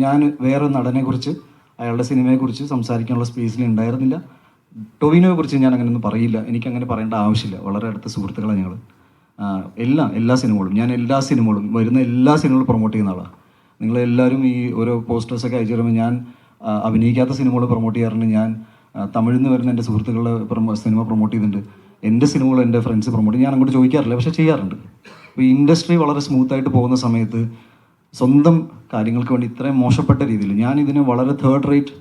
ഞാൻ വേറെ നടനെക്കുറിച്ച് അയാളുടെ സിനിമയെക്കുറിച്ച് സംസാരിക്കാനുള്ള സ്പേസിൽ ഉണ്ടായിരുന്നില്ല. ടൊവിനോയെക്കുറിച്ച് ഞാൻ അങ്ങനെയൊന്നും പറയില്ല, എനിക്കങ്ങനെ പറയേണ്ട ആവശ്യമില്ല. വളരെ അടുത്ത സുഹൃത്തുക്കളാണ് ഞങ്ങൾ. എല്ലാ സിനിമകളും വരുന്ന എല്ലാ സിനിമകളും പ്രൊമോട്ട് ചെയ്യുന്ന ആളാണ്. നിങ്ങളെല്ലാവരും ഈ ഓരോ പോസ്റ്റേഴ്സൊക്കെ അയച്ചു തരുമ്പോൾ ഞാൻ അഭിനയിക്കാത്ത സിനിമകൾ പ്രൊമോട്ട് ചെയ്യാറുണ്ട്. ഞാൻ തമിഴിൽ നിന്ന് വരുന്ന എൻ്റെ സുഹൃത്തുക്കളുടെ സിനിമ പ്രൊമോട്ട് ചെയ്തിട്ടുണ്ട്. എൻ്റെ സിനിമകൾ എൻ്റെ ഫ്രണ്ട്സ് പ്രൊമോട്ട് ഞാൻ അങ്ങോട്ട് ചോദിക്കാറില്ല, പക്ഷേ ചെയ്യാറുണ്ട്. അപ്പോൾ ഈ ഇൻഡസ്ട്രി വളരെ സ്മൂത്തായിട്ട് പോകുന്ന സമയത്ത് സ്വന്തം കാര്യങ്ങൾക്ക് വേണ്ടി ഇത്രയും മോശപ്പെട്ട രീതിയിൽ ഞാൻ ഇതിനെ വളരെ third rate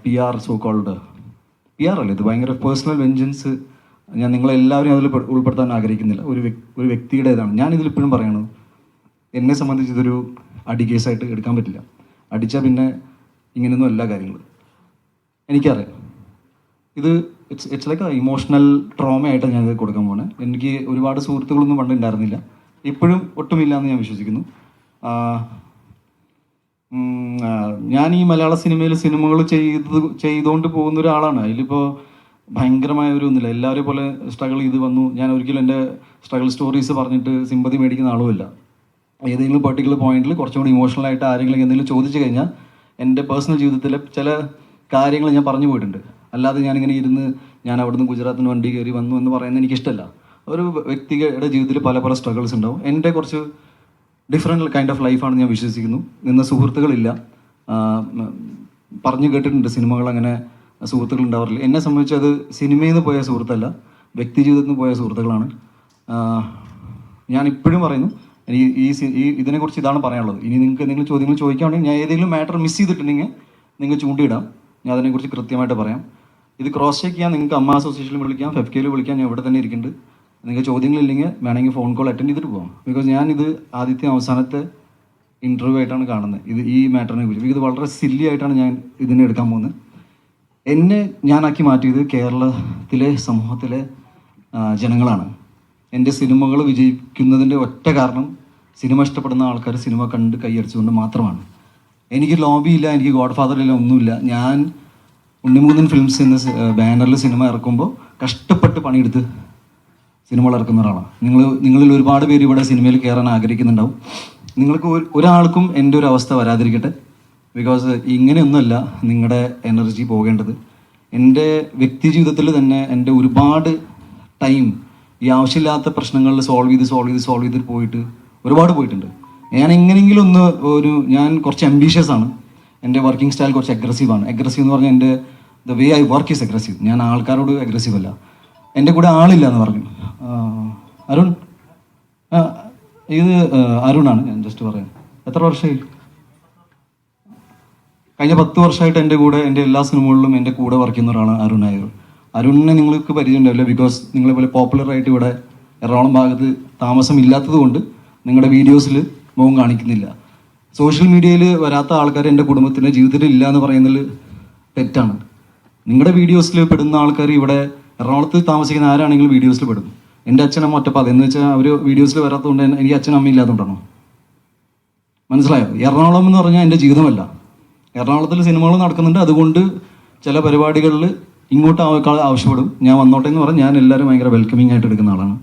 PR so called PR അല്ലേ, ഇത് ഭയങ്കര പേഴ്സണൽ വെഞ്ചൻസ്. ഞാൻ നിങ്ങളെല്ലാവരും അതിൽ ഉൾപ്പെടുത്താൻ ആഗ്രഹിക്കുന്നില്ല. ഒരു വ്യക്തിയുടേതാണ്. ഞാനിതിലിപ്പോഴും പറയണത്, എന്നെ സംബന്ധിച്ച് ഇതൊരു അടി കേസായിട്ട് എടുക്കാൻ പറ്റില്ല. അടിച്ചാൽ പിന്നെ ഇങ്ങനെയൊന്നും എല്ലാ കാര്യങ്ങളും എനിക്കറിയാം. ഇത് ഇറ്റ്സ് ലൈക്ക് ഇമോഷണൽ ട്രോമയായിട്ടാണ് ഞാനിത് കൊടുക്കാൻ പോകുന്നത്. എനിക്ക് ഒരുപാട് സുഹൃത്തുക്കളൊന്നും പണ്ട് ഉണ്ടായിരുന്നില്ല, ഇപ്പോഴും ഒട്ടുമില്ല എന്ന് ഞാൻ വിശ്വസിക്കുന്നു. ഞാൻ ഈ മലയാള സിനിമകൾ ചെയ്തുകൊണ്ട് പോകുന്ന ഒരാളാണ്. അതിലിപ്പോൾ ഭയങ്കരമായ ഒരു ഒന്നുമില്ല. എല്ലാവരും പോലെ സ്ട്രഗിൾ ചെയ്ത് വന്നു. ഞാൻ ഒരിക്കലും എൻ്റെ സ്ട്രഗിൾ സ്റ്റോറീസ് പറഞ്ഞിട്ട് സിമ്പതി മേടിക്കുന്ന ആളുമല്ല. ഏതെങ്കിലും പെർട്ടിക്കുലർ പോയിന്റിൽ കുറച്ചും കൂടി ഇമോഷണലായിട്ട് ആരെങ്കിലും എന്തെങ്കിലും ചോദിച്ചു കഴിഞ്ഞാൽ എൻ്റെ പേഴ്സണൽ ജീവിതത്തിലെ ചില കാര്യങ്ങൾ ഞാൻ പറഞ്ഞു പോയിട്ടുണ്ട്. അല്ലാതെ ഞാനിങ്ങനെ ഇരുന്ന് ഞാൻ അവിടുന്ന് ഗുജറാത്തിന് വണ്ടി കയറി വന്നു എന്ന് പറയുന്നത് എനിക്കിഷ്ടമല്ല. ഒരു വ്യക്തിയുടെ ജീവിതത്തിൽ പല സ്ട്രഗിൾസ് ഉണ്ടാവും. എൻ്റെ കുറച്ച് ഡിഫറെൻറ്റ് കൈൻഡ് ഓഫ് ലൈഫാണ് ഞാൻ വിശ്വസിക്കുന്നു. ഇന്ന് സുഹൃത്തുക്കളില്ല. പറഞ്ഞു കേട്ടിട്ടുണ്ട് സിനിമകൾ അങ്ങനെ സുഹൃത്തുക്കൾ ഉണ്ടാവാറില്ല. എന്നെ സംബന്ധിച്ച് അത് സിനിമയിൽ നിന്ന് പോയ സുഹൃത്തല്ല, വ്യക്തി ജീവിതത്തിൽ നിന്ന് പോയ സുഹൃത്തുക്കളാണ്. ഞാൻ ഇപ്പോഴും പറയുന്നു, ഇതിനെക്കുറിച്ച് ഇതാണ് പറയാനുള്ളത്. ഇനി നിങ്ങൾക്ക് എന്തെങ്കിലും ചോദ്യങ്ങൾ ചോദിക്കുകയാണെങ്കിൽ ഞാൻ ഏതെങ്കിലും മാറ്റർ മിസ് ചെയ്തിട്ടുണ്ടെങ്കിൽ നിങ്ങൾ ചൂണ്ടിയിടാം, ഞാൻ അതിനെക്കുറിച്ച് കൃത്യമായിട്ട് പറയാം. ഇത് ക്രോസ് ചെക്ക് ചെയ്യാൻ നിങ്ങൾക്ക് അമ്മ അസോസിയേഷനിൽ വിളിക്കാം, FFKയിൽ വിളിക്കാം. ഞാൻ ഇവിടെ തന്നെ ഇരിക്കുന്നുണ്ട്. നിങ്ങൾക്ക് ചോദ്യങ്ങളില്ലെങ്കിൽ വേണമെങ്കിൽ ഫോൺ കോൾ അറ്റൻഡ് ചെയ്തിട്ട് പോകാം. ബിക്കോസ് ഞാനിത് ആദ്യത്തെ അവസാനത്തെ ഇൻ്റർവ്യൂ ആയിട്ടാണ് കാണുന്നത് ഈ മാറ്ററിനെ കുറിച്ച്. ഇത് വളരെ സില്ലി ആയിട്ടാണ് ഞാൻ ഇതിനെ എടുക്കാൻ പോകുന്നത്. എന്നെ ഞാനാക്കി മാറ്റിയത് കേരളത്തിലെ സമൂഹത്തിലെ ജനങ്ങളാണ്. എൻ്റെ സിനിമകൾ വിജയിക്കുന്നതിൻ്റെ ഒറ്റ കാരണം സിനിമ ഇഷ്ടപ്പെടുന്ന ആൾക്കാർ സിനിമ കണ്ട് കൈയടിച്ചുകൊണ്ട് മാത്രമാണ്. എനിക്ക് ലോബിയില്ല, എനിക്ക് ഗോഡ് ഫാദറില്ല, ഒന്നുമില്ല. ഞാൻ ഉണ്ണിമൂന്നൻ ഫിലിംസ് എന്ന ബാനറിൽ സിനിമ ഇറക്കുമ്പോൾ കഷ്ടപ്പെട്ട് പണിയെടുത്ത് സിനിമകൾ ഇറക്കുന്ന ഒരാളാണ്. നിങ്ങളിൽ ഒരുപാട് പേര് ഇവിടെ സിനിമയിൽ കയറാൻ ആഗ്രഹിക്കുന്നുണ്ടാവും. നിങ്ങൾക്ക് ഒരാൾക്കും എൻ്റെ ഒരു അവസ്ഥ വരാതിരിക്കട്ടെ. ബിക്കോസ് ഇങ്ങനെയൊന്നുമല്ല നിങ്ങളുടെ എനർജി പോകേണ്ടത്. എൻ്റെ വ്യക്തി ജീവിതത്തിൽ തന്നെ എൻ്റെ ഒരുപാട് ടൈം ഈ ആവശ്യമില്ലാത്ത പ്രശ്നങ്ങളിൽ സോൾവ് ചെയ്ത് ഒരുപാട് പോയിട്ടുണ്ട്. ഞാൻ എങ്ങനെയെങ്കിലും ഞാൻ കുറച്ച് അംബീഷ്യസ് ആണ്. എൻ്റെ വർക്കിംഗ് സ്റ്റൈൽ കുറച്ച് അഗ്രസീവാണ്. അഗ്രസീവ് എന്ന് പറഞ്ഞാൽ എൻ്റെ the way I work is aggressive. ഞാൻ ആൾക്കാരോട് അഗ്രസീവ് അല്ല. എൻ്റെ കൂടെ ആളില്ല എന്ന് പറഞ്ഞു. അരുൺ, ഇത് അരുണാണ്. ഞാൻ ജസ്റ്റ് പറയാം, എത്ര വർഷമായി? കഴിഞ്ഞ 10 വർഷമായിട്ട് എൻ്റെ കൂടെ എൻ്റെ എല്ലാ സിനിമകളിലും എൻ്റെ കൂടെ വർക്ക് ചെയ്യുന്ന ഒരാളാണ് അരുൺ നായർ. അരുണിനെ നിങ്ങൾക്ക് പരിചയം ഉണ്ടാവില്ല, ബിക്കോസ് നിങ്ങളെ പോലെ പോപ്പുലറായിട്ട് ഇവിടെ എറണാകുളം ഭാഗത്ത് താമസം ഇല്ലാത്തത് കൊണ്ട് നിങ്ങളുടെ വീഡിയോസിൽ മുഖം കാണിക്കുന്നില്ല. സോഷ്യൽ മീഡിയയിൽ വരാത്ത ആൾക്കാർ എൻ്റെ കുടുംബത്തിൻ്റെ ജീവിതത്തിൽ ഇല്ല എന്ന് പറയുന്നതിൽ തെറ്റാണ്. നിങ്ങളുടെ വീഡിയോസിൽ പെടുന്ന ആൾക്കാർ ഇവിടെ എറണാകുളത്ത് താമസിക്കുന്ന ആരാണെങ്കിലും വീഡിയോസിൽ പെടും. എൻ്റെ അച്ഛനമ്മ ഒറ്റപ്പാത എന്ന് വെച്ചാൽ അവർ വീഡിയോസിൽ വരാത്തതുകൊണ്ട് എനിക്ക് അച്ഛനമ്മ ഇല്ലാത്തതുകൊണ്ടാണോ? മനസ്സിലായോ? എറണാകുളം എന്ന് പറഞ്ഞാൽ എൻ്റെ ജീവിതമല്ല. എറണാകുളത്തിൽ സിനിമകൾ നടക്കുന്നുണ്ട്, അതുകൊണ്ട് ചില പരിപാടികളിൽ ഇങ്ങോട്ട് ആവശ്യപ്പെടും. ഞാൻ വന്നോട്ടെ എന്ന് പറഞ്ഞാൽ ഞാൻ എല്ലാവരും ഭയങ്കര വെൽക്കമിങ് ആയിട്ട് എടുക്കുന്ന ആളാണ്.